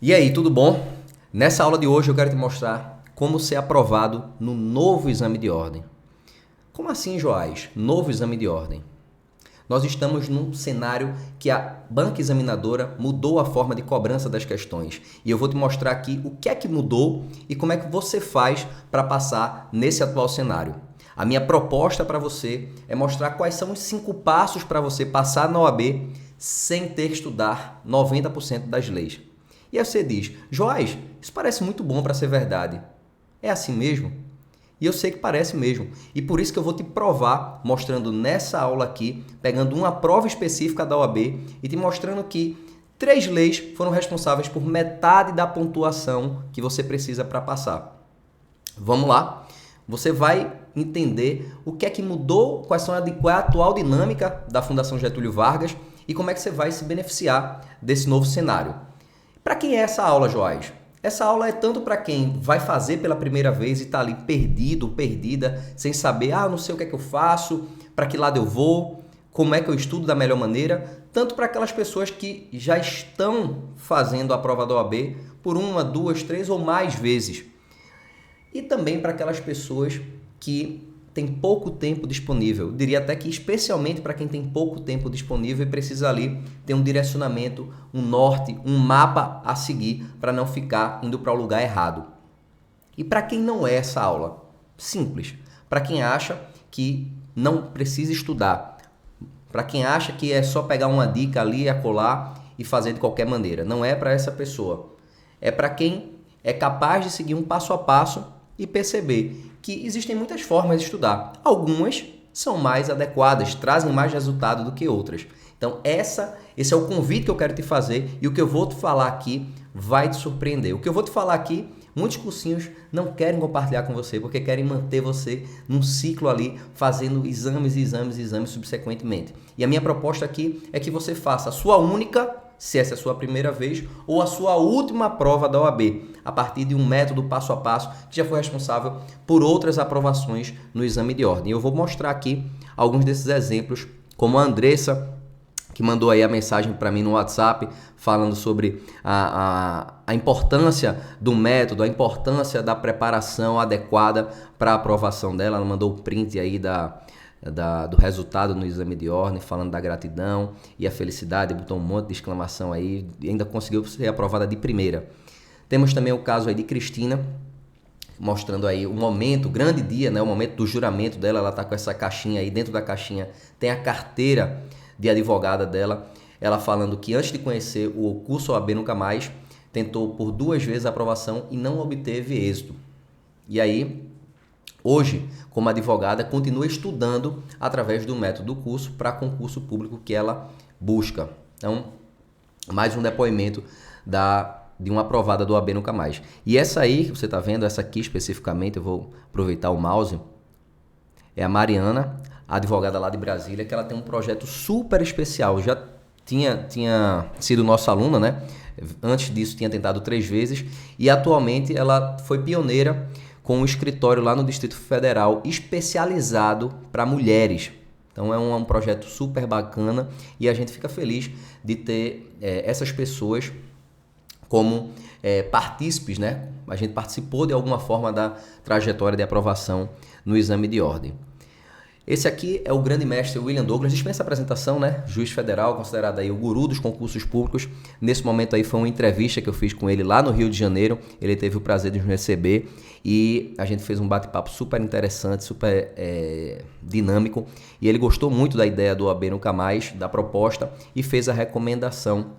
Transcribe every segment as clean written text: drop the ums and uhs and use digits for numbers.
E aí, tudo bom? Nessa aula de hoje eu quero te mostrar como ser aprovado no novo exame de ordem. Como assim, Joás? Novo exame de ordem. Nós estamos num cenário que a banca examinadora mudou a forma de cobrança das questões. E eu vou te mostrar aqui o que é que mudou e como é que você faz para passar nesse atual cenário. A minha proposta para você é mostrar quais são os 5 passos para você passar na OAB sem ter que estudar 90% das leis. E aí você diz, Joás, isso parece muito bom para ser verdade. É assim mesmo? E eu sei que parece mesmo. E por isso que eu vou te provar, mostrando nessa aula aqui, pegando uma prova específica da OAB e te mostrando que 3 leis foram responsáveis por metade da pontuação que você precisa para passar. Vamos lá? Você vai entender o que é que mudou, qual é a atual dinâmica da Fundação Getúlio Vargas e como é que você vai se beneficiar desse novo cenário. Para quem é essa aula, Joás? Essa aula é tanto para quem vai fazer pela primeira vez e está ali perdido, perdida, sem saber, não sei o que é que eu faço, para que lado eu vou, como é que eu estudo da melhor maneira, tanto para aquelas pessoas que já estão fazendo a prova da OAB por 1, 2, 3 ou mais vezes. E também para aquelas pessoas que têm pouco tempo disponível. Eu diria até que especialmente para quem tem pouco tempo disponível e precisa ali ter um direcionamento, um norte, um mapa a seguir para não ficar indo para o lugar errado. E para quem não é essa aula? Simples. Para quem acha que não precisa estudar. Para quem acha que é só pegar uma dica ali, acolá e fazer de qualquer maneira. Não é para essa pessoa. É para quem é capaz de seguir um passo a passo e perceber que existem muitas formas de estudar. Algumas são mais adequadas, trazem mais resultado do que outras. Então, esse é o convite que eu quero te fazer e o que eu vou te falar aqui vai te surpreender. O que eu vou te falar aqui, muitos cursinhos não querem compartilhar com você porque querem manter você num ciclo ali, fazendo exames subsequentemente. E a minha proposta aqui é que você faça a sua única, se essa é a sua primeira vez, ou a sua última prova da OAB, a partir de um método passo a passo que já foi responsável por outras aprovações no exame de ordem. Eu vou mostrar aqui alguns desses exemplos, como a Andressa, que mandou aí a mensagem para mim no WhatsApp, falando sobre a importância do método, a importância da preparação adequada para a aprovação dela. Ela mandou o print aí do resultado no exame de ordem, falando da gratidão e a felicidade, botou um monte de exclamação aí e ainda conseguiu ser aprovada de primeira. Temos também o caso aí de Cristina, mostrando aí o momento, o grande dia, né, o momento do juramento dela. Ela está com essa caixinha aí, dentro da caixinha tem a carteira de advogada dela, ela falando que antes de conhecer o curso OAB Nunca Mais, tentou por 2 vezes a aprovação e não obteve êxito. E aí, hoje, como advogada, continua estudando através do método do curso para concurso público que ela busca. Então, mais um depoimento de uma aprovada do OAB Nunca Mais. E essa aí, que você está vendo, essa aqui especificamente, eu vou aproveitar o mouse, é a Mariana, a advogada lá de Brasília, que ela tem um projeto super especial. Já tinha sido nossa aluna, né? Antes disso, tinha tentado 3 vezes e atualmente ela foi pioneira com um escritório lá no Distrito Federal especializado para mulheres. Então é um projeto super bacana e a gente fica feliz de ter essas pessoas como partícipes, né? A gente participou de alguma forma da trajetória de aprovação no exame de ordem. Esse aqui é o grande mestre William Douglas, dispensa apresentação, né? Juiz federal, considerado aí o guru dos concursos públicos. Nesse momento aí foi uma entrevista que eu fiz com ele lá no Rio de Janeiro. Ele teve o prazer de nos receber e a gente fez um bate-papo super interessante, super dinâmico. E ele gostou muito da ideia do OAB Nunca Mais, da proposta, e fez a recomendação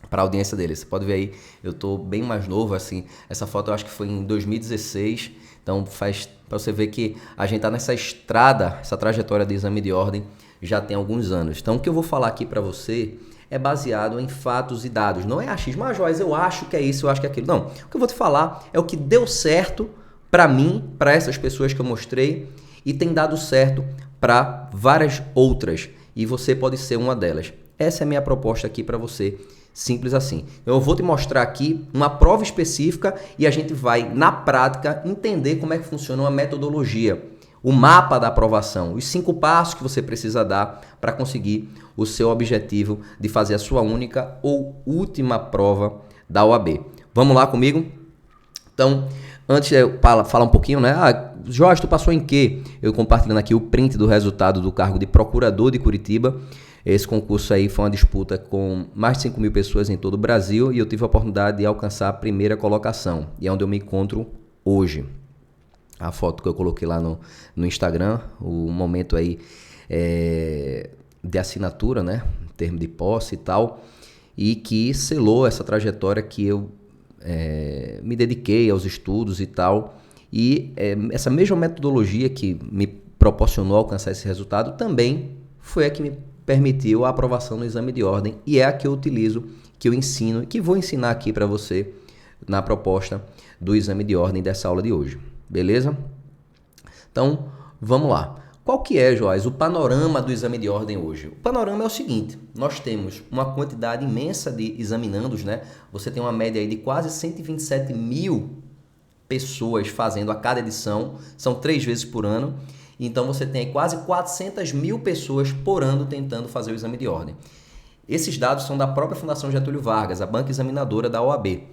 para a audiência dele. Você pode ver aí, eu estou bem mais novo, assim. Essa foto eu acho que foi em 2016. Então, faz para você ver que a gente está nessa estrada, essa trajetória de exame de ordem já tem alguns anos. Então, o que eu vou falar aqui para você é baseado em fatos e dados. Não é achismo, Joás, eu acho que é isso, eu acho que é aquilo. Não, o que eu vou te falar é o que deu certo para mim, para essas pessoas que eu mostrei, e tem dado certo para várias outras. E você pode ser uma delas. Essa é a minha proposta aqui para você. Simples assim. Eu vou te mostrar aqui uma prova específica e a gente vai, na prática, entender como é que funciona uma metodologia, o mapa da aprovação, os 5 passos que você precisa dar para conseguir o seu objetivo de fazer a sua única ou última prova da OAB. Vamos lá comigo? Então, antes de eu falar um pouquinho, né? Jorge, tu passou em quê? Eu compartilhando aqui o print do resultado do cargo de procurador de Curitiba. Esse concurso aí foi uma disputa com mais de 5 mil pessoas em todo o Brasil e eu tive a oportunidade de alcançar a primeira colocação. E é onde eu me encontro hoje. A foto que eu coloquei lá no Instagram, o momento aí de assinatura, né? Termo de posse e tal. E que selou essa trajetória que eu me dediquei aos estudos e tal, e essa mesma metodologia que me proporcionou alcançar esse resultado também foi a que me permitiu a aprovação no exame de ordem, e é a que eu utilizo, que eu ensino, que vou ensinar aqui para você na proposta do exame de ordem dessa aula de hoje, beleza? Então, vamos lá. Qual que é, Joás, o panorama do exame de ordem hoje? O panorama é o seguinte, nós temos uma quantidade imensa de examinandos, né? Você tem uma média aí de quase 127 mil pessoas fazendo a cada edição, são 3 vezes por ano, então você tem quase 400 mil pessoas por ano tentando fazer o exame de ordem. Esses dados são da própria Fundação Getúlio Vargas, a banca examinadora da OAB.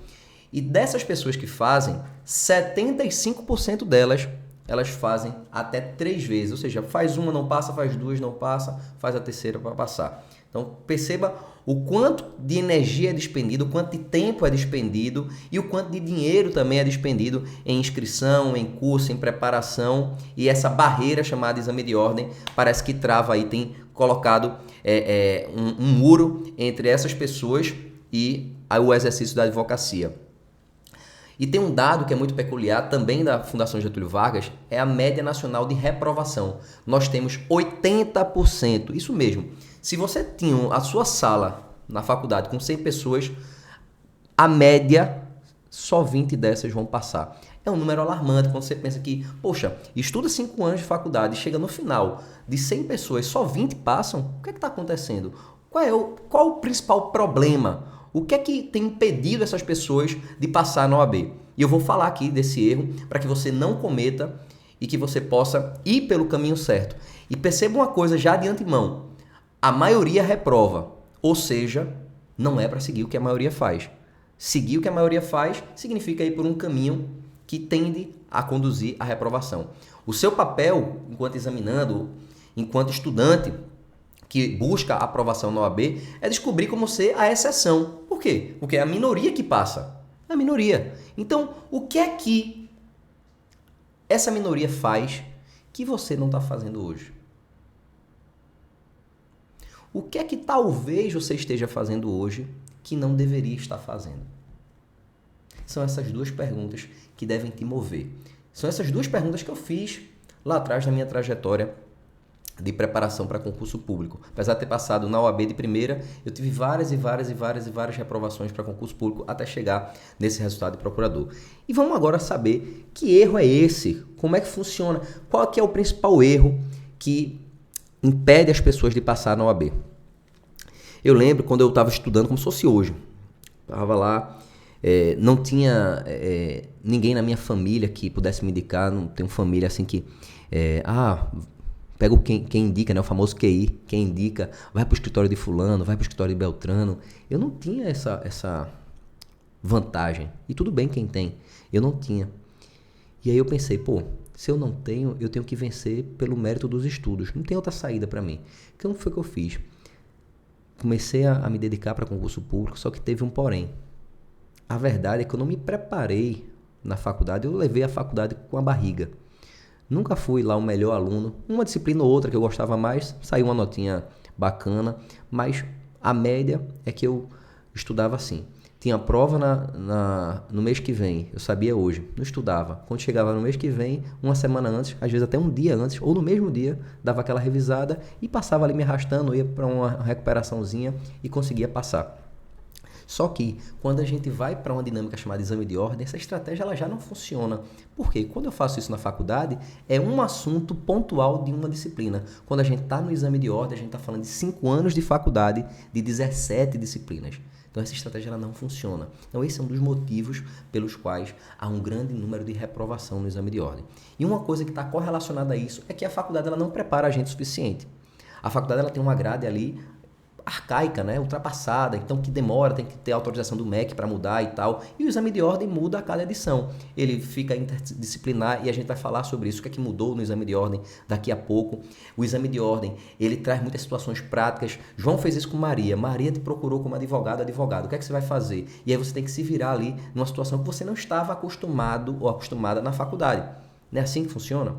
E dessas pessoas que fazem, 75% delas elas fazem até 3 vezes, ou seja, faz uma, não passa, faz 2, não passa, faz a terceira para passar. Então, perceba o quanto de energia é despendido, o quanto de tempo é despendido e o quanto de dinheiro também é despendido em inscrição, em curso, em preparação, e essa barreira chamada exame de ordem parece que trava aí, tem colocado um muro entre essas pessoas e o exercício da advocacia. E tem um dado que é muito peculiar, também da Fundação Getúlio Vargas, é a média nacional de reprovação. Nós temos 80%, isso mesmo. Se você tinha a sua sala na faculdade com 100 pessoas, a média, só 20 dessas vão passar. É um número alarmante quando você pensa que, poxa, estuda 5 anos de faculdade e chega no final de 100 pessoas, só 20 passam? O que é que está acontecendo? Qual o principal problema? O que é que tem impedido essas pessoas de passar na OAB? E eu vou falar aqui desse erro para que você não cometa e que você possa ir pelo caminho certo. E perceba uma coisa já de antemão. A maioria reprova, ou seja, não é para seguir o que a maioria faz. Seguir o que a maioria faz significa ir por um caminho que tende a conduzir à reprovação. O seu papel, enquanto examinando, enquanto estudante, que busca a aprovação na OAB, é descobrir como ser a exceção. Por quê? Porque é a minoria que passa. É a minoria. Então, o que é que essa minoria faz que você não está fazendo hoje? O que é que talvez você esteja fazendo hoje que não deveria estar fazendo? São essas 2 perguntas que devem te mover. São essas 2 perguntas que eu fiz lá atrás na minha trajetória de preparação para concurso público. Apesar de ter passado na OAB de primeira, eu tive várias reprovações para concurso público até chegar nesse resultado de procurador. E vamos agora saber que erro é esse, como é que funciona, qual que é o principal erro que impede as pessoas de passar na OAB. Eu lembro quando eu estava estudando como se fosse hoje. Estava lá, não tinha ninguém na minha família que pudesse me indicar, não tenho família assim que... Pega quem indica, né? O famoso QI, quem indica, vai para o escritório de fulano, vai para o escritório de Beltrano. Eu não tinha essa vantagem. E tudo bem quem tem, eu não tinha. E aí eu pensei, se eu não tenho, eu tenho que vencer pelo mérito dos estudos. Não tem outra saída para mim. Então, o que foi que eu fiz? Comecei a me dedicar para concurso público, só que teve um porém. A verdade é que eu não me preparei na faculdade, eu levei a faculdade com a barriga. Nunca fui lá o melhor aluno. Uma disciplina ou outra que eu gostava mais, saiu uma notinha bacana, mas a média é que eu estudava assim. Tinha prova no mês que vem, eu sabia hoje, não estudava. Quando chegava no mês que vem, uma semana antes, às vezes até um dia antes, ou no mesmo dia, dava aquela revisada e passava ali me arrastando, ia para uma recuperaçãozinha e conseguia passar. Só que, quando a gente vai para uma dinâmica chamada exame de ordem, essa estratégia ela já não funciona. Por quê? Quando eu faço isso na faculdade, é um assunto pontual de uma disciplina. Quando a gente está no exame de ordem, a gente está falando de 5 anos de faculdade, de 17 disciplinas. Então, essa estratégia ela não funciona. Então, esse é um dos motivos pelos quais há um grande número de reprovação no exame de ordem. E uma coisa que está correlacionada a isso é que a faculdade ela não prepara a gente o suficiente. A faculdade ela tem uma grade ali arcaica, né? Ultrapassada, então que demora, tem que ter autorização do MEC para mudar e tal. E o exame de ordem muda a cada edição. Ele fica interdisciplinar e a gente vai falar sobre isso, o que é que mudou no exame de ordem daqui a pouco. O exame de ordem, ele traz muitas situações práticas. João fez isso com Maria. Maria te procurou como advogado. O que é que você vai fazer? E aí você tem que se virar ali numa situação que você não estava acostumado ou acostumada na faculdade. Não é assim que funciona?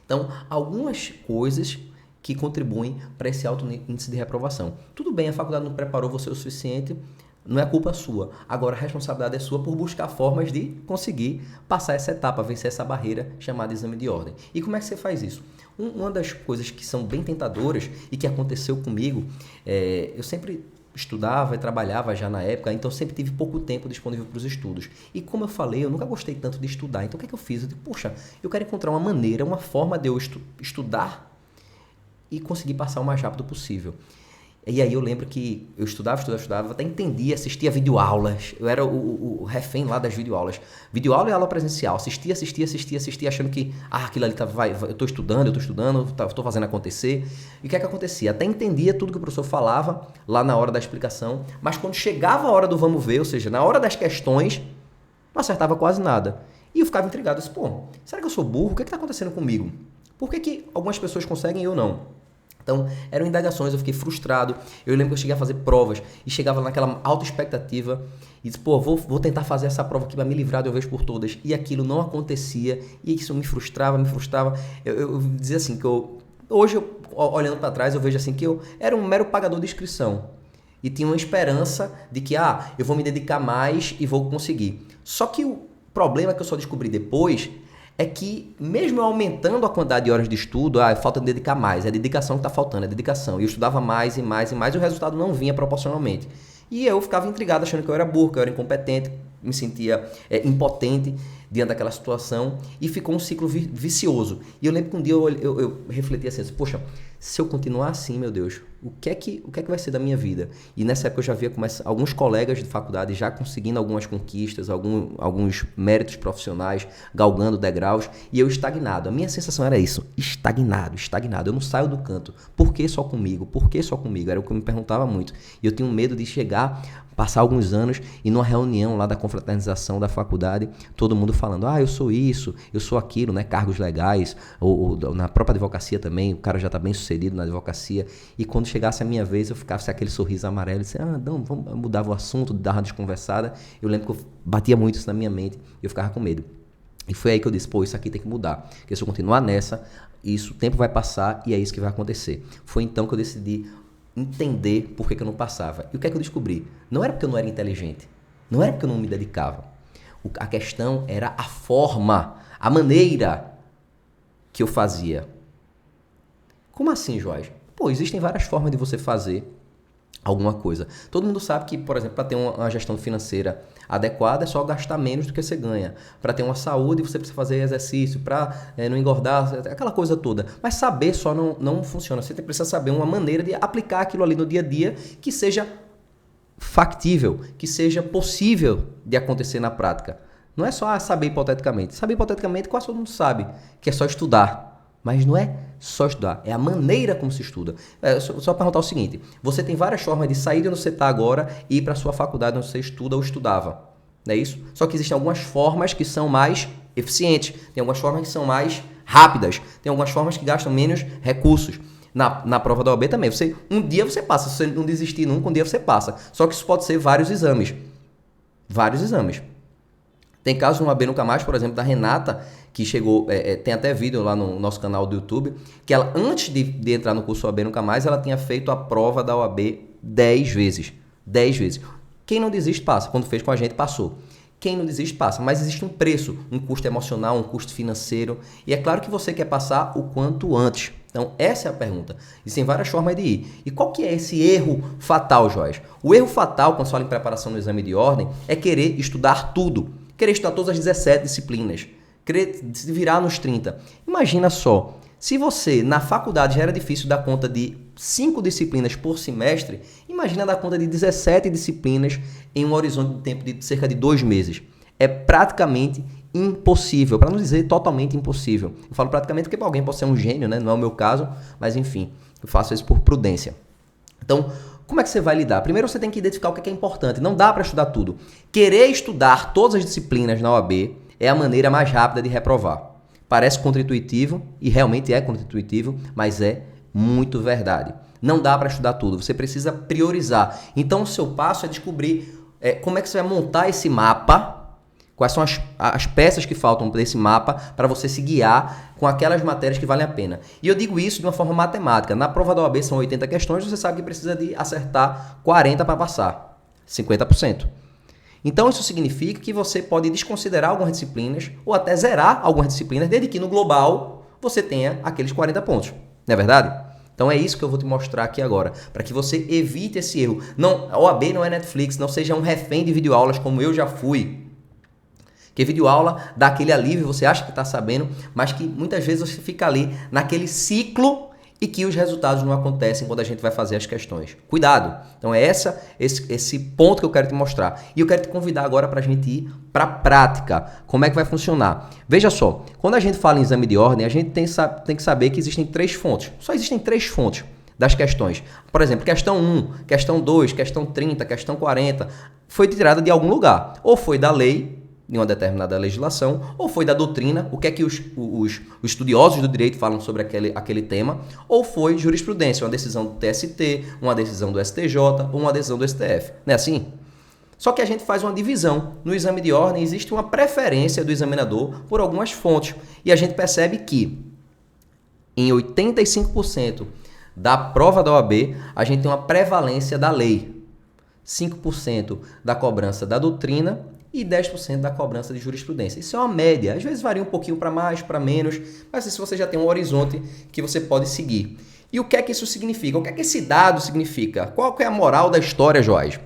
Então, algumas coisas que contribuem para esse alto índice de reprovação. Tudo bem, a faculdade não preparou você o suficiente, não é culpa sua. Agora, a responsabilidade é sua por buscar formas de conseguir passar essa etapa, vencer essa barreira chamada exame de ordem. E como é que você faz isso? Uma das coisas que são bem tentadoras e que aconteceu comigo, eu sempre estudava e trabalhava já na época, então sempre tive pouco tempo disponível para os estudos. E como eu falei, eu nunca gostei tanto de estudar. Então o que é que eu fiz? Eu disse, poxa, eu quero encontrar uma maneira, uma forma de eu estudar e conseguir passar o mais rápido possível. E aí eu lembro que eu estudava, até entendia, assistia videoaulas. Eu era o refém lá das videoaulas. Videoaula e aula presencial. Assistia, achando que aquilo ali eu estou estudando, estou fazendo acontecer. E o que é que acontecia? Até entendia tudo que o professor falava lá na hora da explicação, mas quando chegava a hora do vamos ver, ou seja, na hora das questões, não acertava quase nada. E eu ficava intrigado. Eu disse, será que eu sou burro? O que está acontecendo comigo? Por que algumas pessoas conseguem e eu não? Então, eram indagações, eu fiquei frustrado. Eu lembro que eu cheguei a fazer provas e chegava naquela alta expectativa e disse, vou tentar fazer essa prova aqui para me livrar de uma vez por todas. E aquilo não acontecia e isso me frustrava. Eu dizia assim, que hoje, olhando para trás, eu vejo assim que eu era um mero pagador de inscrição. E tinha uma esperança de que, eu vou me dedicar mais e vou conseguir. Só que o problema que eu só descobri depois é que, mesmo eu aumentando a quantidade de horas de estudo, falta de dedicar mais, é a dedicação que está faltando, é a dedicação. E eu estudava mais e mais e mais e o resultado não vinha proporcionalmente. E eu ficava intrigado, achando que eu era burro, que eu era incompetente, me sentia impotente diante daquela situação e ficou um ciclo vicioso. E eu lembro que um dia eu refleti assim, poxa, se eu continuar assim, meu Deus, o que é que vai ser da minha vida? E nessa época eu já via alguns colegas de faculdade já conseguindo algumas conquistas, alguns méritos profissionais, galgando degraus, e eu estagnado. A minha sensação era isso, estagnado. Eu não saio do canto. Por que só comigo? Era o que eu me perguntava muito. E eu tinha medo de chegar, passar alguns anos e numa reunião lá da confraternização da faculdade, todo mundo falando, eu sou isso, eu sou aquilo, né? Cargos legais, ou na própria advocacia também, o cara já está bem sucedido na advocacia, e quando chegasse a minha vez, eu ficava com aquele sorriso amarelo, e disse, não, vamos mudar o assunto, dar uma desconversada. Eu lembro que eu batia muito isso na minha mente, e eu ficava com medo. E foi aí que eu disse, isso aqui tem que mudar, porque se eu continuar nessa, o tempo vai passar e é isso que vai acontecer. Foi então que eu decidi entender por que eu não passava. E o que é que eu descobri? Não era porque eu não era inteligente, não era porque eu não me dedicava. A questão era a forma, a maneira que eu fazia. Como assim, Joás? Existem várias formas de você fazer alguma coisa. Todo mundo sabe que, por exemplo, para ter uma gestão financeira adequada é só gastar menos do que você ganha. Para ter uma saúde, você precisa fazer exercício, para não engordar, aquela coisa toda. Mas saber só não funciona. Você precisa saber uma maneira de aplicar aquilo ali no dia a dia que seja factível, que seja possível de acontecer na prática. Não é só saber hipoteticamente. Saber hipoteticamente quase todo mundo sabe, que é só estudar. Mas não é só estudar, é a maneira como se estuda. Só perguntar o seguinte, você tem várias formas de sair de onde você está agora e ir para a sua faculdade onde você estuda ou estudava. Não é isso? Só que existem algumas formas que são mais eficientes, tem algumas formas que são mais rápidas, tem algumas formas que gastam menos recursos. Na prova da OAB também, um dia você passa, se você não desistir nunca, um dia você passa. Só que isso pode ser vários exames. Vários exames. Tem casos no OAB Nunca Mais, por exemplo, da Renata, que chegou, tem até vídeo lá no nosso canal do YouTube, que ela, antes de entrar no curso OAB Nunca Mais, ela tinha feito a prova da OAB 10 vezes. 10 vezes. Quem não desiste, passa. Quando fez com a gente, passou. Quem não desiste, passa. Mas existe um preço, um custo emocional, um custo financeiro. E é claro que você quer passar o quanto antes. Então, essa é a pergunta. Existem várias formas de ir. E qual que é esse erro fatal, Joás? O erro fatal, quando se fala em preparação no exame de ordem, é querer estudar tudo. Querer estudar todas as 17 disciplinas. Querer se virar nos 30. Imagina só, se você na faculdade já era difícil dar conta de 5 disciplinas por semestre, imagina dar conta de 17 disciplinas em um horizonte de tempo de cerca de 2 meses. É praticamente impossível, para não dizer totalmente impossível. Eu falo praticamente porque alguém pode ser um gênio, né? Não é o meu caso, mas enfim, eu faço isso por prudência. Então, como é que você vai lidar? Primeiro você tem que identificar o que é importante. Não dá para estudar tudo. Querer estudar todas as disciplinas na OAB é a maneira mais rápida de reprovar. Parece contra-intuitivo, e realmente é contra-intuitivo, mas é muito verdade. Não dá para estudar tudo, você precisa priorizar. Então o seu passo é descobrir como é que você vai montar esse mapa, quais são as peças que faltam desse mapa para você se guiar com aquelas matérias que valem a pena. E eu digo isso de uma forma matemática. Na prova da OAB são 80 questões, você sabe que precisa de acertar 40 para passar, 50%. Então isso significa que você pode desconsiderar algumas disciplinas ou até zerar algumas disciplinas, desde que no global você tenha aqueles 40 pontos. Não é verdade? Então é isso que eu vou te mostrar aqui agora, para que você evite esse erro. Não, a OAB não é Netflix, não seja um refém de videoaulas como eu já fui. Porque videoaula dá aquele alívio, você acha que está sabendo, mas que muitas vezes você fica ali naquele ciclo e que os resultados não acontecem quando a gente vai fazer as questões. Cuidado! Então é esse ponto que eu quero te mostrar. E eu quero te convidar agora para a gente ir para a prática. Como é que vai funcionar? Veja só, quando a gente fala em exame de ordem, a gente tem que saber que existem 3 fontes. Só existem 3 fontes das questões. Por exemplo, questão 1, questão 2, questão 30, questão 40, foi tirada de algum lugar. Ou foi da lei, de uma determinada legislação, ou foi da doutrina, o que é que os estudiosos do direito falam sobre aquele tema, ou foi jurisprudência, uma decisão do TST, uma decisão do STJ, ou uma decisão do STF. Não é assim? Só que a gente faz uma divisão. No exame de ordem existe uma preferência do examinador por algumas fontes, e a gente percebe que em 85% da prova da OAB, a gente tem uma prevalência da lei, 5% da cobrança da doutrina e 10% da cobrança de jurisprudência. Isso é uma média. Às vezes varia um pouquinho para mais, para menos, mas isso você já tem um horizonte que você pode seguir. E o que é que isso significa? O que é que esse dado significa? Qual que é a moral da história, Joás?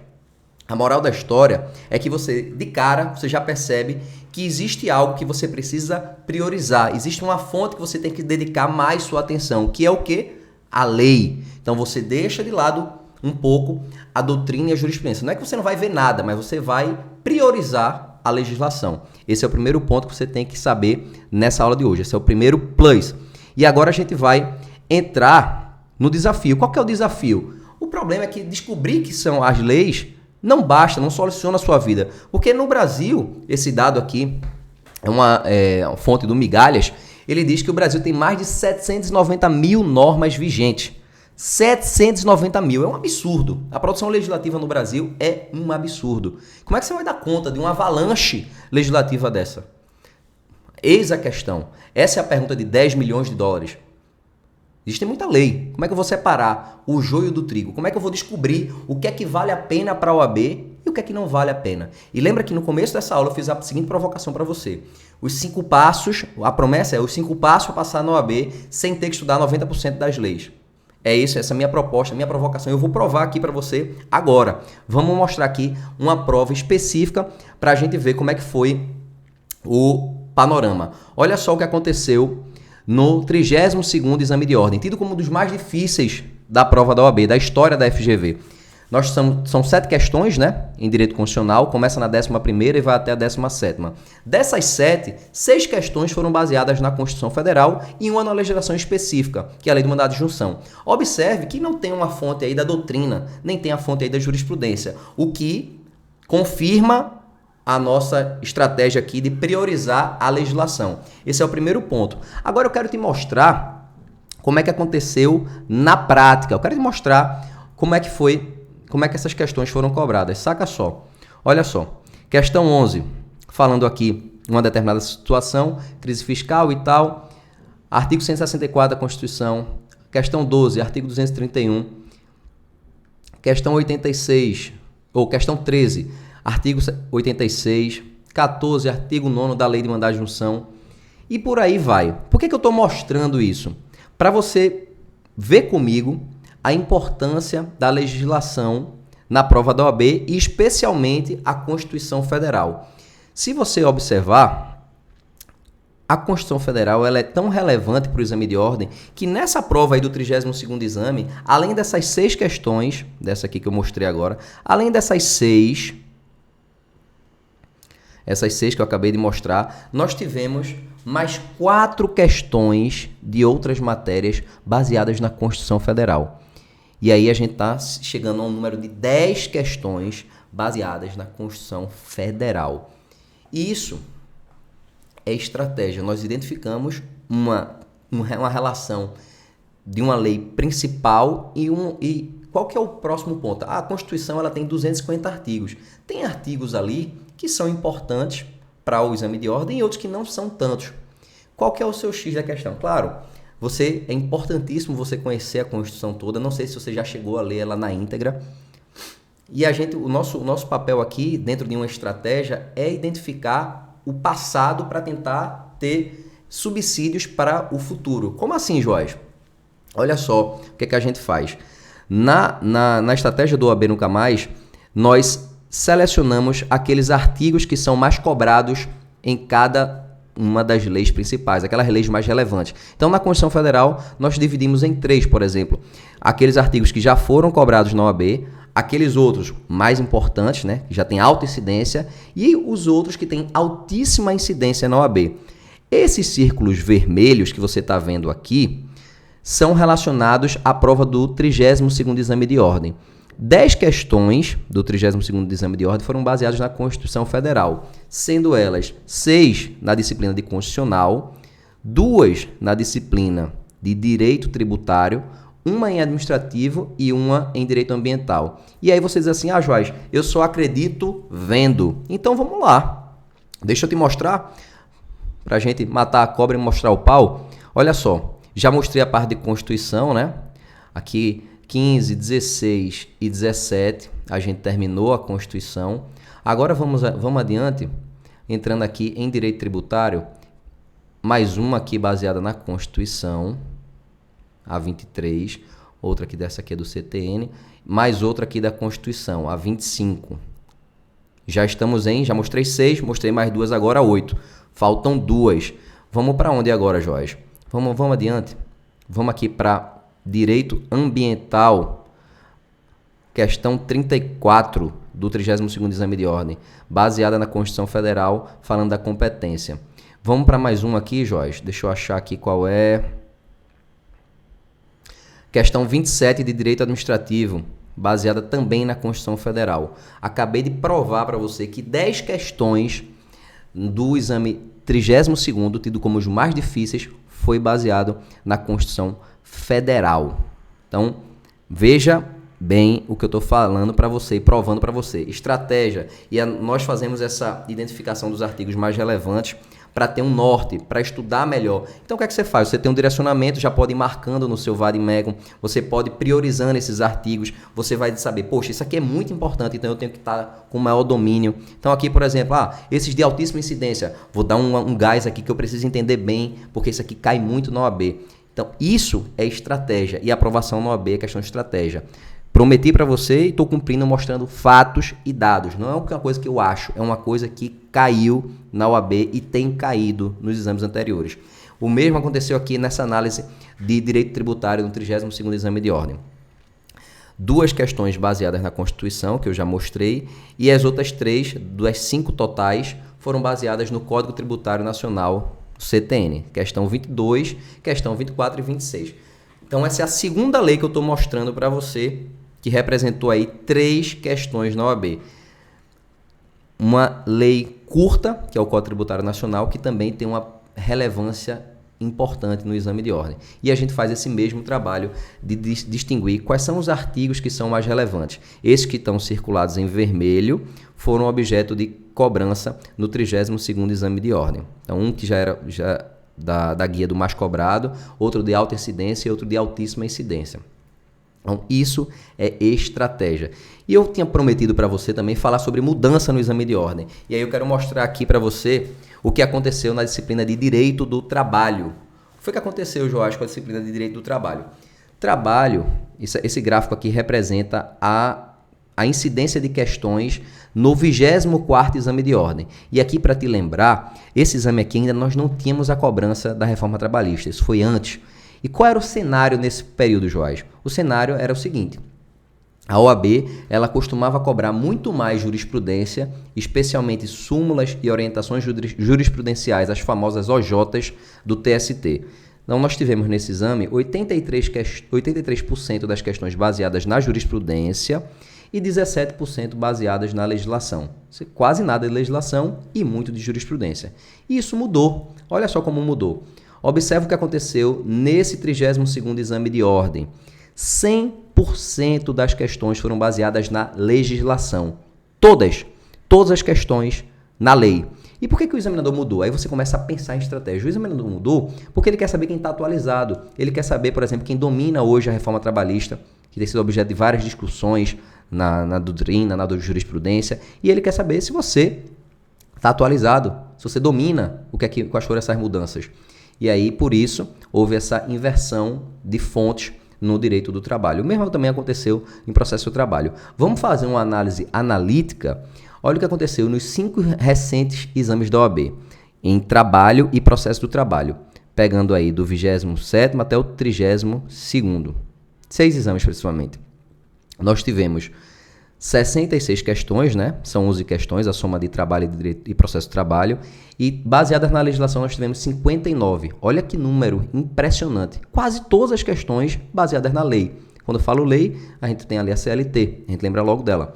A moral da história é que você, de cara, você já percebe que existe algo que você precisa priorizar. Existe uma fonte que você tem que dedicar mais sua atenção, que é o quê? A lei. Então você deixa de lado um pouco a doutrina e a jurisprudência. Não é que você não vai ver nada, mas você vai priorizar a legislação. Esse é o primeiro ponto que você tem que saber nessa aula de hoje. Esse é o primeiro plus. E agora a gente vai entrar no desafio. Qual que é o desafio? O problema é que descobrir que são as leis não basta, não soluciona a sua vida. Porque no Brasil, esse dado aqui é uma fonte do Migalhas, ele diz que o Brasil tem mais de 790 mil normas vigentes. 790 mil, é um absurdo. A produção legislativa no Brasil é um absurdo. Como é que você vai dar conta de uma avalanche legislativa dessa? Eis a questão. Essa é a pergunta de 10 milhões de dólares. Existe muita lei. Como é que eu vou separar o joio do trigo? Como é que eu vou descobrir o que é que vale a pena para a OAB e o que é que não vale a pena? E lembra que no começo dessa aula eu fiz a seguinte provocação para você. Os 5 passos, a promessa é os 5 passos para passar na OAB sem ter que estudar 90% das leis. É isso, essa é a minha proposta, a minha provocação. Eu vou provar aqui para você agora. Vamos mostrar aqui uma prova específica para a gente ver como é que foi o panorama. Olha só o que aconteceu no 32º exame de ordem, tido como um dos mais difíceis da prova da OAB, da história da FGV. São 7 questões, né, em direito constitucional, começa na 11ª e vai até a 17ª. Dessas 7, 6 questões foram baseadas na Constituição Federal e uma na legislação específica, que é a Lei do Mandado de Junção. Observe que não tem uma fonte aí da doutrina, nem tem a fonte aí da jurisprudência, o que confirma a nossa estratégia aqui de priorizar a legislação. Esse é o primeiro ponto. Agora eu quero te mostrar como é que aconteceu na prática. Eu quero te mostrar como é que essas questões foram cobradas. Saca só. Olha só. Questão 11. Falando aqui uma determinada situação, crise fiscal e tal. Artigo 164 da Constituição. Questão 12, artigo 231. Questão 86, ou questão 13, artigo 86. 14, artigo 9º da Lei de Mandado de Junção. E por aí vai. Por que eu estou mostrando isso? Para você ver comigo a importância da legislação na prova da OAB e especialmente a Constituição Federal. Se você observar, a Constituição Federal ela é tão relevante para o exame de ordem que nessa prova aí do 32º exame, além dessas 6 questões, dessa aqui que eu mostrei agora, além dessas 6, essas 6 que eu acabei de mostrar, nós tivemos mais 4 questões de outras matérias baseadas na Constituição Federal. E aí a gente está chegando a um número de 10 questões baseadas na Constituição Federal. Isso é estratégia. Nós identificamos uma relação de uma lei principal e qual que é o próximo ponto? A Constituição ela tem 250 artigos. Tem artigos ali que são importantes para o exame de ordem e outros que não são tantos. Qual que é o seu X da questão? Claro, é importantíssimo você conhecer a Constituição toda. Não sei se você já chegou a ler ela na íntegra. E o nosso papel aqui, dentro de uma estratégia, é identificar o passado para tentar ter subsídios para o futuro. Como assim, Joás? Olha só o que a gente faz. Na estratégia do OAB Nunca Mais, nós selecionamos aqueles artigos que são mais cobrados em cada uma das leis principais, aquelas leis mais relevantes. Então, na Constituição Federal, nós dividimos em 3, por exemplo. Aqueles artigos que já foram cobrados na OAB, aqueles outros mais importantes, né, que já têm alta incidência, e os outros que têm altíssima incidência na OAB. Esses círculos vermelhos que você está vendo aqui são relacionados à prova do 32º Exame de Ordem. 10 questões do 32º Exame de Ordem foram baseadas na Constituição Federal, sendo elas 6 na disciplina de Constitucional, 2 na disciplina de Direito Tributário, uma em Administrativo e uma em Direito Ambiental. E aí você diz assim, Joás, eu só acredito vendo. Então vamos lá. Deixa eu te mostrar, para a gente matar a cobra e mostrar o pau. Olha só, já mostrei a parte de Constituição, né? Aqui 15, 16 e 17, a gente terminou a Constituição. Agora vamos adiante, entrando aqui em Direito Tributário, mais uma aqui baseada na Constituição, a 23, outra aqui dessa aqui é do CTN, mais outra aqui da Constituição, a 25. Já mostrei 6, mostrei mais 2, agora 8. Faltam 2. Vamos para onde agora, Jorge? Vamos adiante. Vamos aqui para Direito Ambiental, questão 34 do 32º Exame de Ordem, baseada na Constituição Federal, falando da competência. Vamos para mais um aqui, Jorge. Deixa eu achar aqui qual é. Questão 27 de Direito Administrativo, baseada também na Constituição Federal. Acabei de provar para você que 10 questões do exame 32º, tido como os mais difíceis, foi baseado na Constituição Federal. Então, veja bem o que eu estou falando para você e provando para você. Estratégia. E nós fazemos essa identificação dos artigos mais relevantes para ter um norte, para estudar melhor. Então, o que é que você faz? Você tem um direcionamento, já pode ir marcando no seu Vademecum, você pode ir priorizando esses artigos, você vai saber, poxa, isso aqui é muito importante, então eu tenho que estar com maior domínio. Então, aqui, por exemplo, esses de altíssima incidência, vou dar um gás aqui que eu preciso entender bem, porque isso aqui cai muito na OAB. Então, isso é estratégia, e a aprovação na OAB é questão de estratégia. Prometi para você e estou cumprindo, mostrando fatos e dados. Não é uma coisa que eu acho, é uma coisa que caiu na OAB e tem caído nos exames anteriores. O mesmo aconteceu aqui nessa análise de Direito Tributário no 32º Exame de Ordem. 2 questões baseadas na Constituição, que eu já mostrei, e as outras 3, das 5 totais, foram baseadas no Código Tributário Nacional, CTN. Questão 22, questão 24 e 26. Então, essa é a segunda lei que eu estou mostrando para você, que representou aí 3 questões na OAB. Uma lei curta, que é o Código Tributário Nacional, que também tem uma relevância importante no exame de ordem. E a gente faz esse mesmo trabalho de distinguir quais são os artigos que são mais relevantes. Esses que estão circulados em vermelho foram objeto de cobrança no 32º Exame de Ordem. Então, um que já era da guia do mais cobrado, outro de alta incidência e outro de altíssima incidência. Então, isso é estratégia. E eu tinha prometido para você também falar sobre mudança no exame de ordem. E aí eu quero mostrar aqui para você o que aconteceu na disciplina de Direito do Trabalho. O que foi que aconteceu, Joás, com a disciplina de Direito do Trabalho? Trabalho, esse gráfico aqui representa a incidência de questões no 24º Exame de Ordem. E aqui, para te lembrar, esse exame aqui ainda nós não tínhamos a cobrança da reforma trabalhista. Isso foi antes. E qual era o cenário nesse período, Joás? O cenário era o seguinte: a OAB ela costumava cobrar muito mais jurisprudência, especialmente súmulas e orientações jurisprudenciais, as famosas OJs do TST. Então, nós tivemos nesse exame 83% das questões baseadas na jurisprudência e 17% baseadas na legislação. Quase nada de legislação e muito de jurisprudência. E isso mudou. Olha só como mudou. Observe o que aconteceu nesse 32º exame de ordem. 100% das questões foram baseadas na legislação. Todas as questões na lei. E por que o examinador mudou? Aí você começa a pensar em estratégia. O examinador mudou porque ele quer saber quem está atualizado. Ele quer saber, por exemplo, quem domina hoje a reforma trabalhista, que tem sido objeto de várias discussões na doutrina, na jurisprudência. E ele quer saber se você está atualizado, se você domina quais foram essas mudanças. E aí, por isso, houve essa inversão de fontes no direito do trabalho. O mesmo também aconteceu em processo do trabalho. Vamos fazer uma análise analítica. Olha o que aconteceu nos 5 recentes exames da OAB, em trabalho e processo do trabalho, pegando aí do 27º até o 32º. 6 exames, principalmente. Nós tivemos 66 questões, né? São 11 questões, a soma de trabalho e direito e processo de trabalho. E baseadas na legislação nós tivemos 59. Olha que número impressionante. Quase todas as questões baseadas na lei. Quando eu falo lei, a gente tem ali a CLT, a gente lembra logo dela.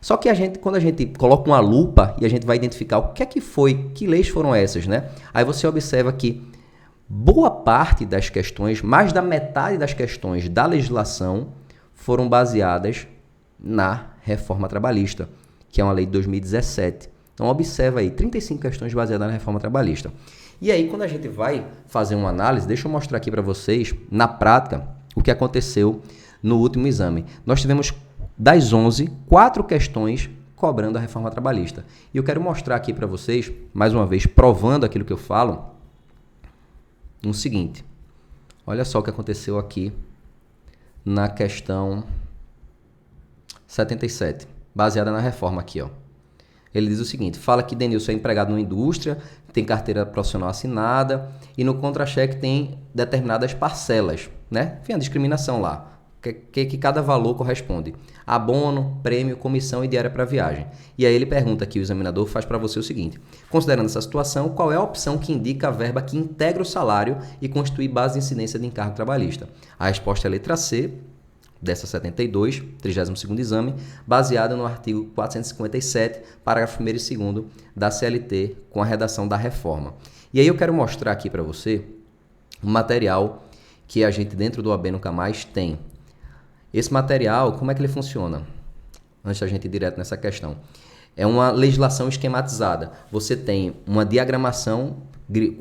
Só que quando a gente coloca uma lupa e a gente vai identificar o que é que foi, que leis foram essas, né? Aí você observa que boa parte das questões, mais da metade das questões da legislação foram baseadas na reforma trabalhista, que é uma lei de 2017. Então observa aí, 35 questões baseadas na reforma trabalhista. E aí quando a gente vai fazer uma análise, deixa eu mostrar aqui para vocês, na prática, o que aconteceu no último exame. Nós tivemos das 11, 4 questões cobrando a reforma trabalhista. E eu quero mostrar aqui para vocês, mais uma vez, provando aquilo que eu falo, no seguinte. Olha só o que aconteceu aqui na questão 77, baseada na reforma aqui, ó. Ele diz o seguinte, fala que Denilson é empregado numa indústria, tem carteira profissional assinada e no contra-cheque tem determinadas parcelas, né? Enfim, a discriminação lá. Que cada valor corresponde. Abono, prêmio, comissão e diária para viagem. E aí ele pergunta aqui, o examinador faz para você o seguinte. Considerando essa situação, qual é a opção que indica a verba que integra o salário e constitui base de incidência de encargo trabalhista? A resposta é a letra C, dessa 72, 32º exame, baseada no artigo 457, parágrafo 1º e 2º da CLT, com a redação da reforma. E aí eu quero mostrar aqui para você um material que a gente dentro do OAB Nunca Mais tem. Esse material, como é que ele funciona? Antes da gente ir direto nessa questão. É uma legislação esquematizada. Você tem uma diagramação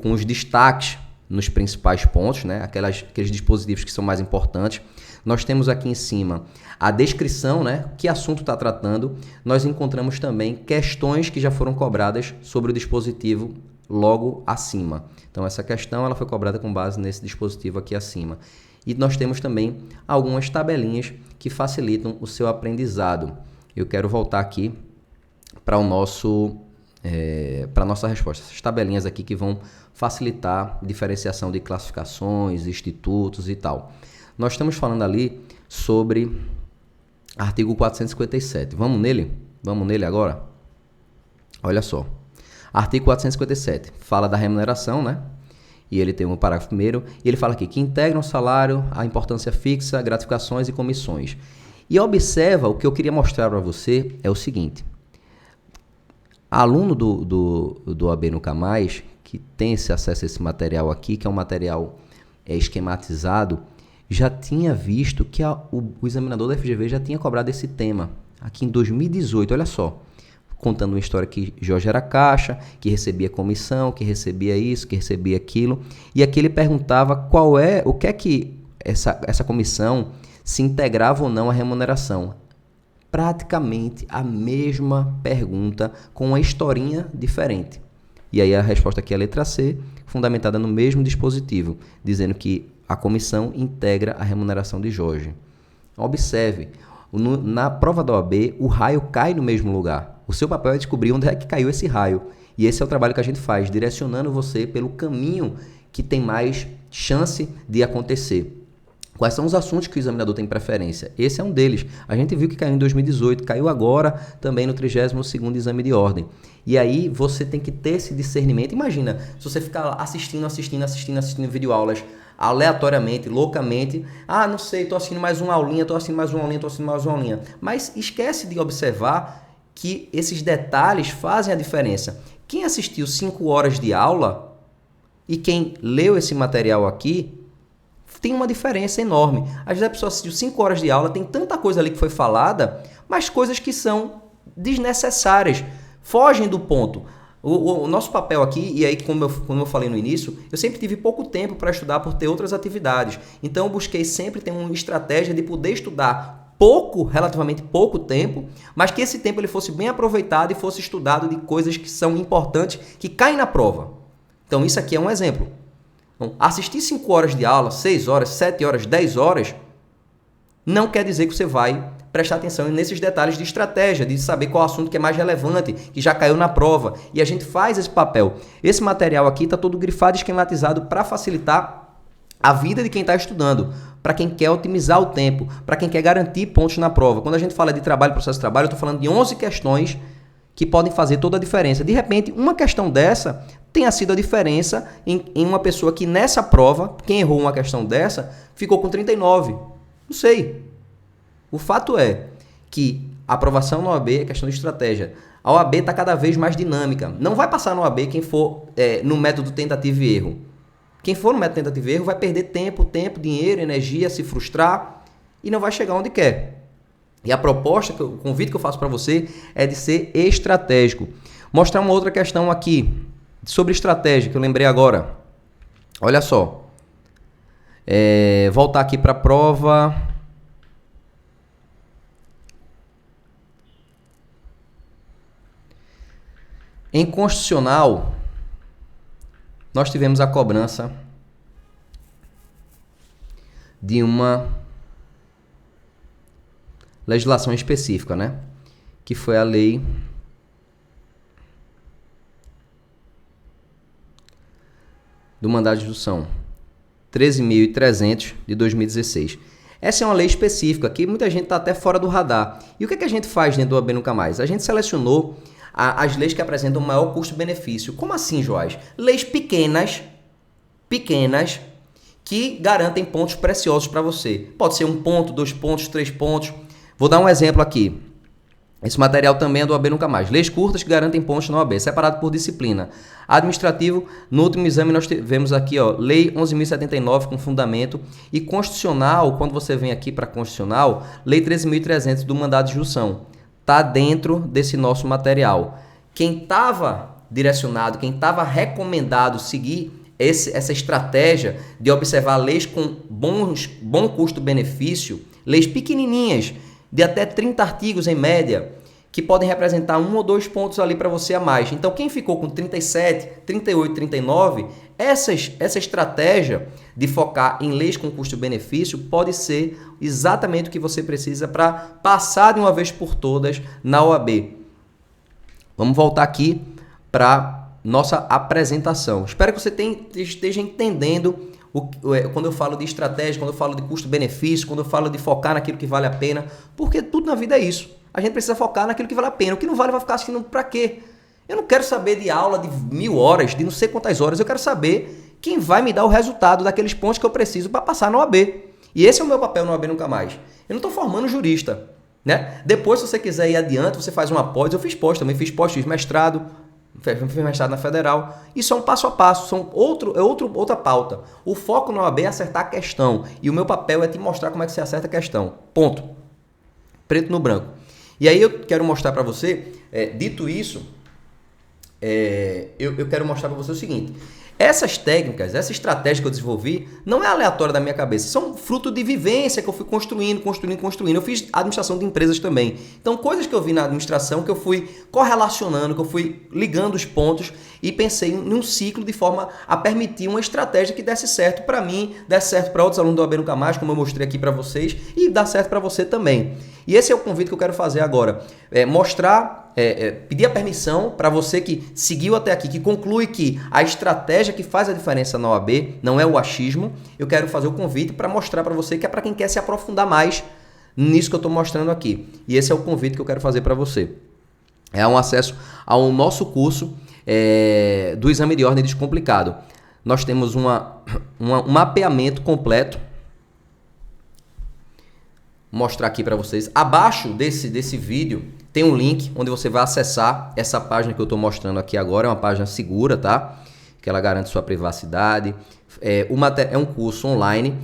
com os destaques nos principais pontos, né? Aqueles dispositivos que são mais importantes. Nós temos aqui em cima a descrição, né? Que assunto está tratando. Nós encontramos também questões que já foram cobradas sobre o dispositivo logo acima. Então, essa questão ela foi cobrada com base nesse dispositivo aqui acima. E nós temos também algumas tabelinhas que facilitam o seu aprendizado. Eu quero voltar aqui para a nossa resposta. Essas tabelinhas aqui que vão facilitar a diferenciação de classificações, institutos e tal. Nós estamos falando ali sobre artigo 457. Vamos nele? Vamos nele agora? Olha só. Artigo 457 fala da remuneração, né? E ele tem um parágrafo 1º, e ele fala aqui que integram o salário, a importância fixa, gratificações e comissões. E observa, o que eu queria mostrar para você é o seguinte. Aluno do OAB Nunca Mais, que tem esse acesso a esse material aqui, que é um material esquematizado, já tinha visto que o examinador da FGV já tinha cobrado esse tema, aqui em 2018, olha só. Contando uma história que Jorge era caixa, que recebia comissão, que recebia isso, que recebia aquilo. E aqui ele perguntava o que é que essa comissão se integrava ou não à remuneração. Praticamente a mesma pergunta com uma historinha diferente. E aí a resposta aqui é a letra C, fundamentada no mesmo dispositivo, dizendo que a comissão integra a remuneração de Jorge. Observe, na prova da OAB, o raio cai no mesmo lugar. O seu papel é descobrir onde é que caiu esse raio. E esse é o trabalho que a gente faz, direcionando você pelo caminho que tem mais chance de acontecer. Quais são os assuntos que o examinador tem preferência? Esse é um deles. A gente viu que caiu em 2018, caiu agora também no 32º exame de ordem. E aí você tem que ter esse discernimento. Imagina, se você ficar assistindo videoaulas aleatoriamente, loucamente. Ah, não sei, tô assistindo mais uma aulinha, tô assistindo mais uma aulinha, tô assistindo mais uma aulinha. Mas esquece de observar que esses detalhes fazem a diferença. Quem assistiu 5 horas de aula e quem leu esse material aqui, tem uma diferença enorme. Às vezes a pessoa assistiu 5 horas de aula, tem tanta coisa ali que foi falada, mas coisas que são desnecessárias, fogem do ponto. O nosso papel aqui, e aí como eu falei no início, eu sempre tive pouco tempo para estudar por ter outras atividades. Então eu busquei sempre ter uma estratégia de poder estudar relativamente pouco tempo, mas que esse tempo ele fosse bem aproveitado e fosse estudado de coisas que são importantes, que caem na prova. Então isso aqui é um exemplo. Então, assistir 5 horas de aula, 6 horas, 7 horas, 10 horas, não quer dizer que você vai prestar atenção nesses detalhes de estratégia, de saber qual assunto que é mais relevante, que já caiu na prova. E a gente faz esse papel. Esse material aqui está todo grifado e esquematizado para facilitar a vida de quem está estudando, para quem quer otimizar o tempo, para quem quer garantir pontos na prova. Quando a gente fala de trabalho, processo de trabalho, eu estou falando de 11 questões que podem fazer toda a diferença. De repente, uma questão dessa tenha sido a diferença em uma pessoa que nessa prova, quem errou uma questão dessa, ficou com 39. Não sei. O fato é que a aprovação na OAB é questão de estratégia. A OAB está cada vez mais dinâmica. Não vai passar na OAB quem for no método tentativa e erro. Quem for no método tentativa e erro vai perder tempo, dinheiro, energia, se frustrar e não vai chegar onde quer. E a proposta, o convite que eu faço para você é de ser estratégico. Mostrar uma outra questão aqui sobre estratégia que eu lembrei agora. Olha só. Voltar aqui para a prova. Em constitucional, nós tivemos a cobrança de uma legislação específica, né? Que foi a lei do mandado de instrução 13.300 de 2016. Essa é uma lei específica que muita gente está até fora do radar. E o que a gente faz dentro do OAB Nunca Mais? A gente selecionou as leis que apresentam maior custo-benefício. Como assim, Joás? Leis pequenas, que garantem pontos preciosos para você. Pode ser 1 ponto, 2 pontos, 3 pontos. Vou dar um exemplo aqui. Esse material também é do OAB Nunca Mais. Leis curtas que garantem pontos na OAB, separado por disciplina. Administrativo, no último exame nós tivemos aqui, ó, Lei 11.079 com fundamento. E constitucional, quando você vem aqui para constitucional, Lei 13.300 do mandado de junção. Está dentro desse nosso material. Quem estava direcionado, quem estava recomendado seguir essa estratégia de observar leis com bom custo-benefício, leis pequenininhas, de até 30 artigos em média, que podem representar 1 ou 2 pontos ali para você a mais. Então, quem ficou com 37, 38, 39, essa estratégia de focar em leis com custo-benefício pode ser exatamente o que você precisa para passar de uma vez por todas na OAB. Vamos voltar aqui para nossa apresentação. Espero que você esteja entendendo quando eu falo de estratégia, quando eu falo de custo-benefício, quando eu falo de focar naquilo que vale a pena, porque tudo na vida é isso. A gente precisa focar naquilo que vale a pena. O que não vale vai ficar assistindo para quê? Eu não quero saber de aula de 1000 horas, de não sei quantas horas. Eu quero saber quem vai me dar o resultado daqueles pontos que eu preciso para passar na OAB. E esse é o meu papel na OAB Nunca Mais. Eu não estou formando jurista, né? Depois, se você quiser ir adiante, você faz uma pós. Eu fiz pós também, fiz mestrado, fiz mestrado na Federal. Isso é um passo a passo, outra pauta. O foco na OAB é acertar a questão. E o meu papel é te mostrar como é que você acerta a questão. Ponto. Preto no branco. E aí eu quero mostrar para você, dito isso, eu quero mostrar para você o seguinte. Essas técnicas, essa estratégia que eu desenvolvi, não é aleatória da minha cabeça. São fruto de vivência que eu fui construindo. Eu fiz administração de empresas também. Então, coisas que eu vi na administração, que eu fui correlacionando, que eu fui ligando os pontos e pensei em um ciclo de forma a permitir uma estratégia que desse certo para mim, desse certo para outros alunos do OAB Nunca Mais, como eu mostrei aqui para vocês, e dá certo para você também. E esse é o convite que eu quero fazer agora. Pedir a permissão para você que seguiu até aqui, que conclui que a estratégia que faz a diferença na OAB não é o achismo. Eu quero fazer o convite para mostrar para você que é para quem quer se aprofundar mais nisso que eu estou mostrando aqui. E esse é o convite que eu quero fazer para você. É um acesso ao nosso curso do Exame de Ordem Descomplicado. nós temos um mapeamento completo. Vou mostrar aqui para vocês. Abaixo desse vídeo tem um link onde você vai acessar essa página que eu estou mostrando aqui agora. É uma página segura, tá? Que ela garante sua privacidade. É um curso online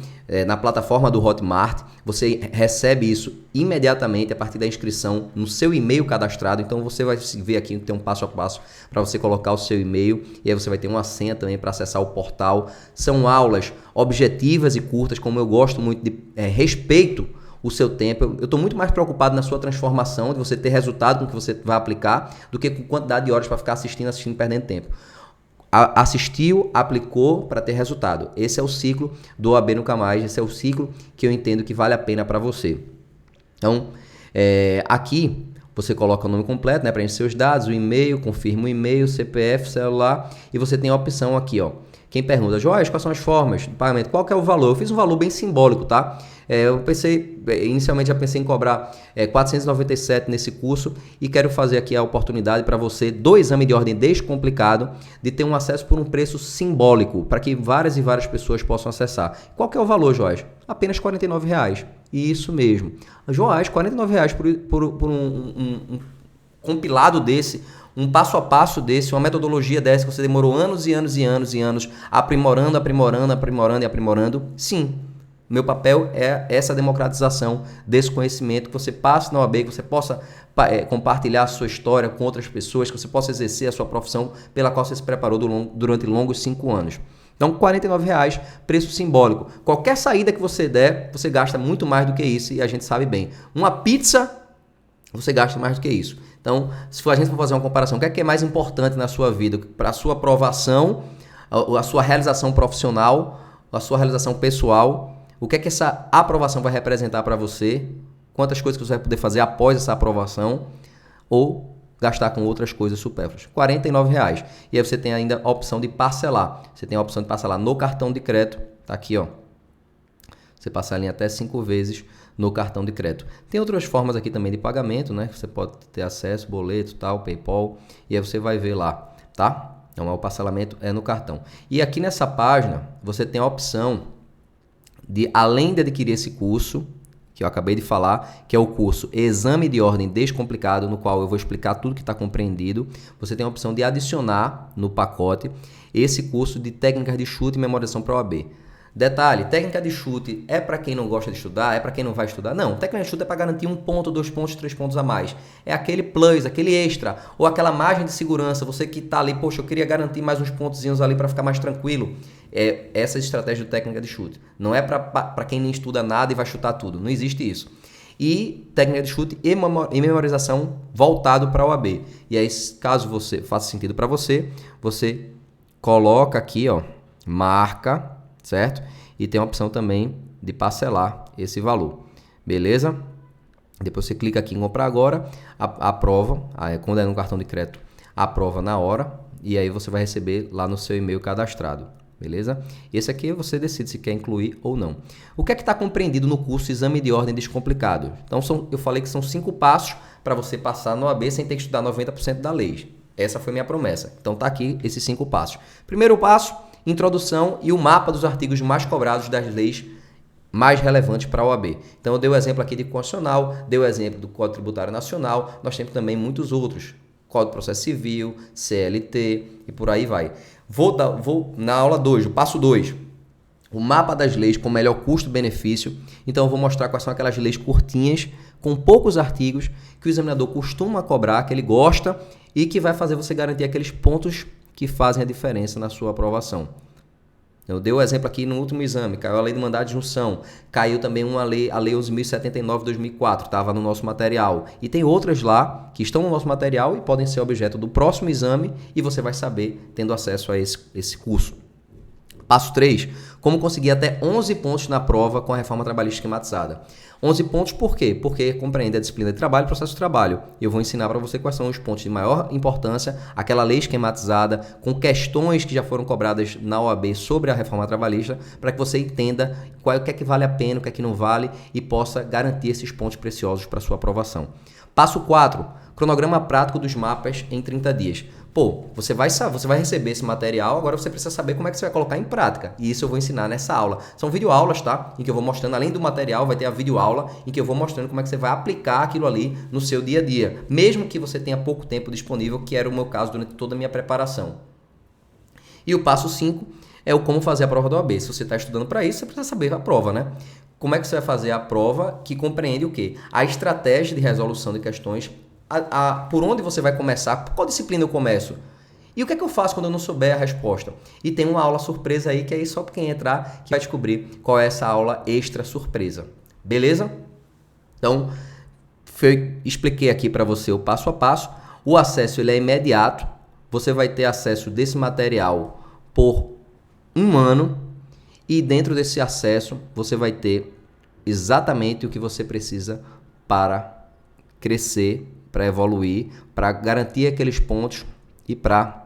na plataforma do Hotmart. Você recebe isso imediatamente a partir da inscrição no seu e-mail cadastrado. Então você vai ver aqui, tem um passo a passo para você colocar o seu e-mail e aí você vai ter uma senha também para acessar o portal. São aulas objetivas e curtas, como eu gosto muito de respeito o seu tempo. Eu estou muito mais preocupado na sua transformação, de você ter resultado com o que você vai aplicar, do que com quantidade de horas para ficar assistindo, perdendo tempo. Assistiu, aplicou para ter resultado. Esse é o ciclo do OAB Nunca Mais, esse é o ciclo que eu entendo que vale a pena para você. Então, aqui você coloca o nome completo, né, preenche seus dados, o e-mail, confirma o e-mail, CPF, celular, e você tem a opção aqui, ó. Quem pergunta, Joás, quais são as formas de pagamento? Qual que é o valor? Eu fiz um valor bem simbólico, tá? Inicialmente já pensei em cobrar 497 nesse curso e quero fazer aqui a oportunidade para você, do exame de ordem descomplicado, de ter um acesso por um preço simbólico, para que várias e várias pessoas possam acessar. Qual que é o valor, Joás? Apenas R$ 49,00. Isso mesmo. Joás, R$ 49,00 por um compilado desse, um passo a passo desse, uma metodologia dessa que você demorou anos e anos e anos e anos aprimorando. Sim, meu papel é essa democratização desse conhecimento, que você passe na OAB, que você possa compartilhar a sua história com outras pessoas, que você possa exercer a sua profissão pela qual você se preparou durante longos 5 anos. Então, R$ 49,00, preço simbólico. Qualquer saída que você der, você gasta muito mais do que isso e a gente sabe bem. Uma pizza, você gasta mais do que isso. Então, se a gente for fazer uma comparação, o que é mais importante na sua vida? Para a sua aprovação, a sua realização profissional, a sua realização pessoal, o que é que essa aprovação vai representar para você? Quantas coisas que você vai poder fazer após essa aprovação? Ou gastar com outras coisas supérfluas? R$ 49,00. E aí você tem ainda a opção de parcelar. Você tem a opção de parcelar no cartão de crédito. Tá aqui, ó. Você parcela em até 5 vezes no cartão de crédito. Tem outras formas aqui também de pagamento, né? Você pode ter acesso, boleto, tal, PayPal. E aí você vai ver lá, tá? Então, o parcelamento é no cartão. E aqui nessa página, você tem a opção de, além de adquirir esse curso, que eu acabei de falar, que é o curso Exame de Ordem Descomplicado, no qual eu vou explicar tudo que está compreendido, você tem a opção de adicionar no pacote esse curso de técnicas de chute e memorização para a OAB. Detalhe, técnica de chute é para quem não gosta de estudar, é para quem não vai estudar? Não, técnica de chute é para garantir 1 ponto, 2 pontos, 3 pontos a mais. É aquele plus, aquele extra, ou aquela margem de segurança, você que está ali, poxa, eu queria garantir mais uns pontozinhos ali para ficar mais tranquilo. É essa estratégia de técnica de chute. Não é para quem nem estuda nada e vai chutar tudo, não existe isso. E técnica de chute e memorização voltado para a OAB. E aí, caso você faça sentido para você, você coloca aqui, ó, marca, certo? E tem a opção também de parcelar esse valor, beleza? Depois você clica aqui em comprar agora, aprova, quando é no cartão de crédito, aprova na hora e aí você vai receber lá no seu e-mail cadastrado, beleza? Esse aqui você decide se quer incluir ou não. O que é que está compreendido no curso Exame de Ordem Descomplicado? Então eu falei que são 5 passos para você passar no OAB sem ter que estudar 90% da lei. Essa foi minha promessa. Então tá aqui esses 5 passos. Primeiro passo, introdução e o mapa dos artigos mais cobrados das leis mais relevantes para a OAB. Então eu dei o exemplo aqui de Constitucional, dei o exemplo do Código Tributário Nacional, nós temos também muitos outros, Código de Processo Civil, CLT e por aí vai. Vou na aula 2, o passo 2, o mapa das leis com melhor custo-benefício. Então eu vou mostrar quais são aquelas leis curtinhas, com poucos artigos, que o examinador costuma cobrar, que ele gosta e que vai fazer você garantir aqueles pontos que fazem a diferença na sua aprovação. Eu dei o exemplo aqui no último exame, caiu a lei de mandado de junção, caiu também a lei 11.079 de 2004, estava no nosso material. E tem outras lá que estão no nosso material e podem ser objeto do próximo exame e você vai saber tendo acesso a esse curso. Passo 3, como conseguir até 11 pontos na prova com a reforma trabalhista esquematizada. 11 pontos por quê? Porque compreende a disciplina de trabalho e processo de trabalho. E eu vou ensinar para você quais são os pontos de maior importância, aquela lei esquematizada, com questões que já foram cobradas na OAB sobre a reforma trabalhista, para que você entenda o que é que vale a pena, o que é que não vale e possa garantir esses pontos preciosos para sua aprovação. Passo 4, cronograma prático dos mapas em 30 dias. Pô, você vai receber esse material, agora você precisa saber como é que você vai colocar em prática. E isso eu vou ensinar nessa aula. São videoaulas, tá? Em que eu vou mostrando, além do material, vai ter a videoaula em que eu vou mostrando como é que você vai aplicar aquilo ali no seu dia a dia. Mesmo que você tenha pouco tempo disponível, que era o meu caso durante toda a minha preparação. E o passo 5 é o como fazer a prova da OAB. Se você está estudando para isso, você precisa saber a prova, né? Como é que você vai fazer a prova que compreende o quê? A estratégia de resolução de questões, por onde você vai começar, por qual disciplina eu começo? E o que é que eu faço quando eu não souber a resposta? E tem uma aula surpresa aí, que aí só quem entrar que vai descobrir qual é essa aula extra surpresa. Beleza? Então, expliquei aqui para você o passo a passo. O acesso ele é imediato. Você vai ter acesso desse material por 1 ano. E dentro desse acesso, você vai ter exatamente o que você precisa para crescer, para evoluir, para garantir aqueles pontos e para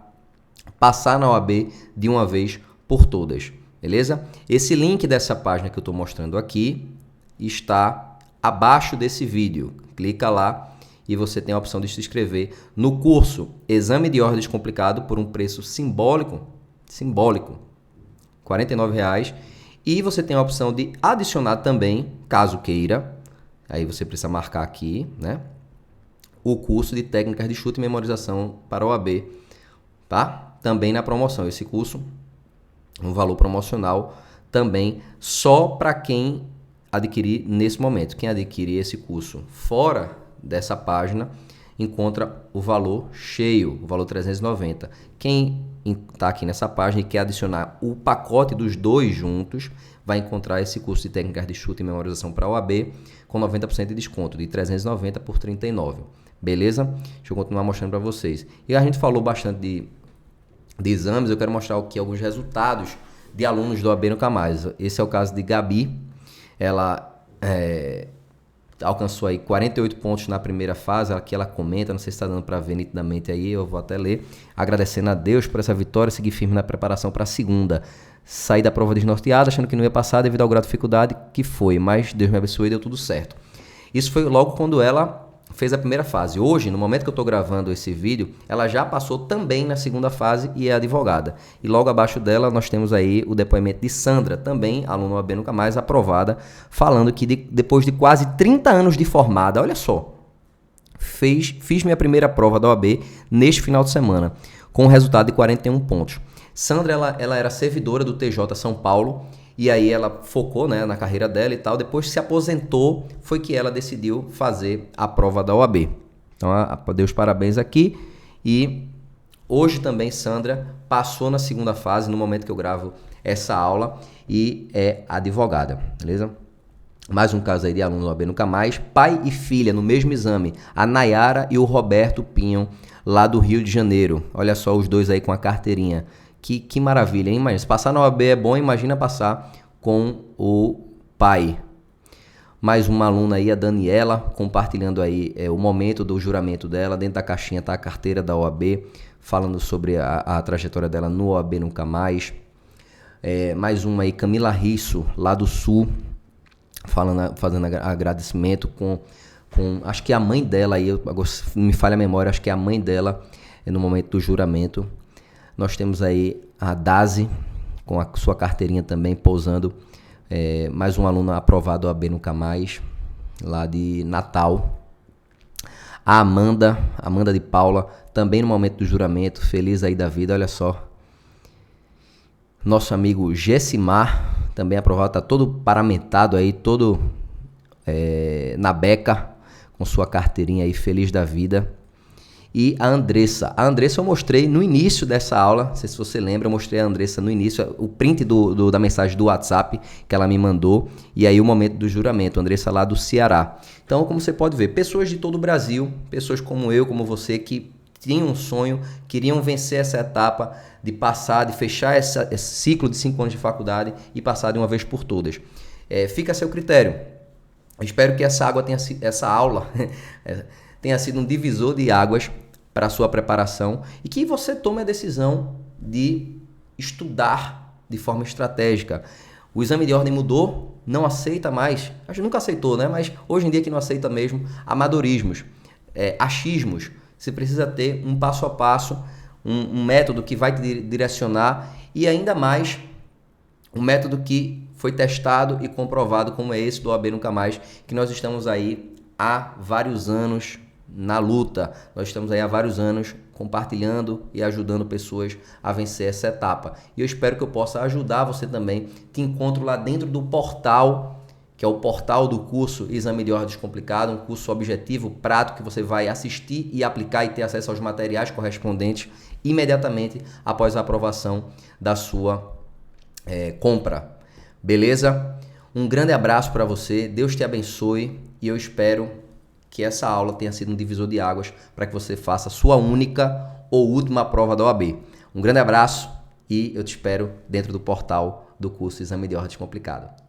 passar na OAB de uma vez por todas. Beleza? Esse link dessa página que eu estou mostrando aqui está abaixo desse vídeo. Clica lá e você tem a opção de se inscrever no curso Exame de Ordem Descomplicado por um preço simbólico, R$ 49,00. E você tem a opção de adicionar também, caso queira, aí você precisa marcar aqui, né? O curso de técnicas de chute e memorização para o OAB, tá? Também na promoção. Esse curso, um valor promocional também só para quem adquirir nesse momento. Quem adquirir esse curso fora dessa página encontra o valor cheio, o valor 390. Quem está aqui nessa página e quer adicionar o pacote dos dois juntos, vai encontrar esse curso de técnicas de chute e memorização para a OAB com 90% de desconto, de 390 por 39. Beleza? Deixa eu continuar mostrando para vocês. E a gente falou bastante de exames, eu quero mostrar aqui alguns resultados de alunos do OAB Nunca Mais. Esse é o caso de Gabi. Ela alcançou aí 48 pontos na primeira fase. Aqui ela comenta, não sei se está dando para ver nitidamente aí, eu vou até ler. Agradecendo a Deus por essa vitória, seguir firme na preparação para a segunda. Saí da prova desnorteada, achando que não ia passar devido ao grau de dificuldade que foi, mas Deus me abençoou e deu tudo certo. Isso foi logo quando ela fez a primeira fase. Hoje, no momento que eu estou gravando esse vídeo, ela já passou também na segunda fase e é advogada. E logo abaixo dela nós temos aí o depoimento de Sandra, também aluna OAB Nunca Mais, aprovada, falando que depois de quase 30 anos de formada, olha só, fiz minha primeira prova da OAB neste final de semana, com um resultado de 41 pontos. Sandra, ela era servidora do TJ São Paulo, e aí ela focou, né, na carreira dela e tal. Depois que se aposentou, foi que ela decidiu fazer a prova da OAB. Então, Deus parabéns aqui. E hoje também Sandra passou na segunda fase, no momento que eu gravo essa aula, e é advogada, beleza? Mais um caso aí de aluno da OAB Nunca Mais. Pai e filha no mesmo exame, a Nayara e o Roberto Pinhon, lá do Rio de Janeiro. Olha só os dois aí com a carteirinha. Que maravilha, hein? Imagina, se passar na OAB é bom, imagina passar com o pai. Mais uma aluna aí, a Daniela, compartilhando aí o momento do juramento dela. Dentro da caixinha está a carteira da OAB, falando sobre a trajetória dela no OAB Nunca Mais. Mais uma aí, Camila Risso, lá do Sul, fazendo agradecimento com acho que a mãe dela aí, me falha a memória, acho que é a mãe dela no momento do juramento. Nós temos aí a Dazi, com a sua carteirinha também, pousando. Mais um aluno aprovado OAB Nunca Mais, lá de Natal. A Amanda de Paula, também no momento do juramento, feliz aí da vida, olha só. Nosso amigo Gessimar, também aprovado, tá todo paramentado aí, todo na beca, com sua carteirinha aí, feliz da vida. E a Andressa eu mostrei no início dessa aula, não sei se você lembra, eu mostrei a Andressa no início, o print da mensagem do WhatsApp que ela me mandou, e aí o momento do juramento, Andressa lá do Ceará. Então, como você pode ver, pessoas de todo o Brasil, pessoas como eu, como você, que tinham um sonho, queriam vencer essa etapa de passar, de fechar esse ciclo de 5 anos de faculdade e passar de uma vez por todas. Fica a seu critério. Eu espero que essa aula tenha sido um divisor de águas para a sua preparação e que você tome a decisão de estudar de forma estratégica. O exame de ordem mudou, não aceita mais, a gente nunca aceitou, né? Mas hoje em dia que não aceita mesmo, amadorismos, achismos. Você precisa ter um passo a passo, um método que vai te direcionar e ainda mais um método que foi testado e comprovado como é esse do OAB Nunca Mais, que nós estamos aí há vários anos na luta. Nós estamos aí há vários anos compartilhando e ajudando pessoas a vencer essa etapa. E eu espero que eu possa ajudar você também. Te encontro lá dentro do portal, que é o portal do curso Exame de Ordem Descomplicado, um curso objetivo, prático, que você vai assistir e aplicar e ter acesso aos materiais correspondentes imediatamente após a aprovação da sua compra. Beleza? Um grande abraço para você, Deus te abençoe e eu espero que essa aula tenha sido um divisor de águas para que você faça a sua única ou última prova da OAB. Um grande abraço e eu te espero dentro do portal do curso Exame de Ordem Descomplicado.